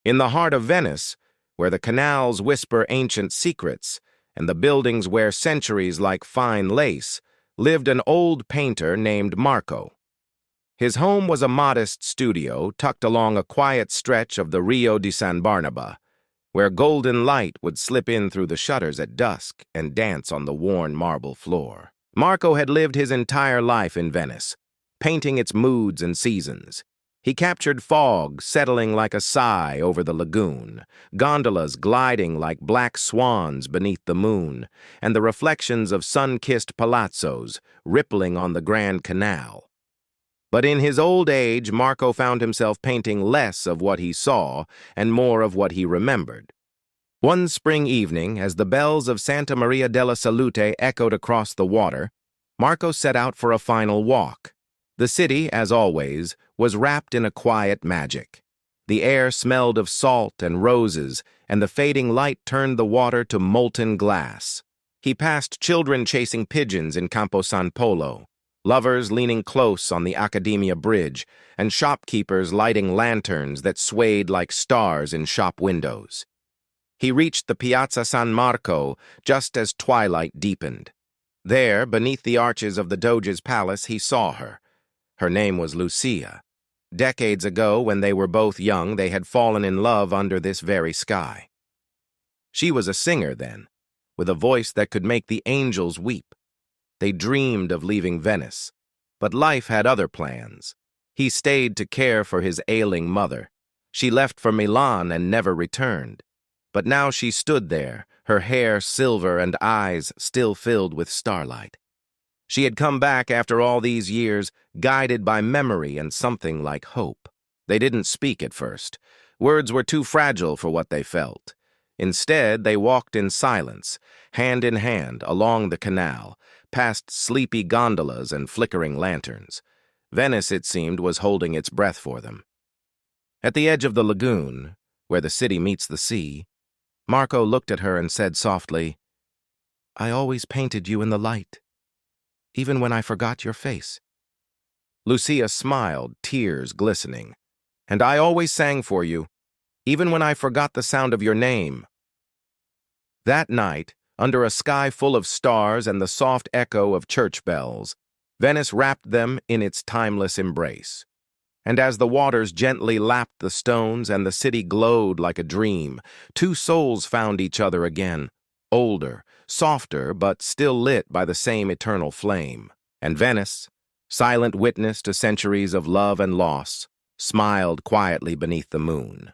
In the heart of Venice, where the canals whisper ancient secrets and the buildings wear centuries like fine lace, lived an old painter named Marco. His home was a modest studio tucked along a quiet stretch of the Rio di San Barnaba, where golden light would slip in through the shutters at dusk and dance on the worn marble floor. Marco had lived his entire life in Venice, painting its moods and seasons. He captured fog settling like a sigh over the lagoon, gondolas gliding like black swans beneath the moon, and the reflections of sun-kissed palazzos rippling on the Grand Canal. But in his old age, Marco found himself painting less of what he saw and more of what he remembered. One spring evening, as the bells of Santa Maria della Salute echoed across the water, Marco set out for a final walk. The city, as always, was wrapped in a quiet magic. The air smelled of salt and roses, and the fading light turned the water to molten glass. He passed children chasing pigeons in Campo San Polo, lovers leaning close on the Accademia Bridge, and shopkeepers lighting lanterns that swayed like stars in shop windows. He reached the Piazza San Marco just as twilight deepened. There, beneath the arches of the Doge's palace, he saw her. Her name was Lucia. Decades ago, when they were both young, they had fallen in love under this very sky. She was a singer then, with a voice that could make the angels weep. They dreamed of leaving Venice, but life had other plans. He stayed to care for his ailing mother. She left for Milan and never returned. But now she stood there, her hair silver and eyes still filled with starlight. She had come back after all these years, guided by memory and something like hope. They didn't speak at first. Words were too fragile for what they felt. Instead, they walked in silence, hand in hand, along the canal, past sleepy gondolas and flickering lanterns. Venice, it seemed, was holding its breath for them. At the edge of the lagoon, where the city meets the sea, Marco looked at her and said softly, "I always painted you in the light, even when I forgot your face." Lucia smiled, tears glistening. "And I always sang for you, even when I forgot the sound of your name." That night, under a sky full of stars and the soft echo of church bells, Venice wrapped them in its timeless embrace. And as the waters gently lapped the stones and the city glowed like a dream, two souls found each other again, older, softer, but still lit by the same eternal flame. And Venice, silent witness to centuries of love and loss, smiled quietly beneath the moon.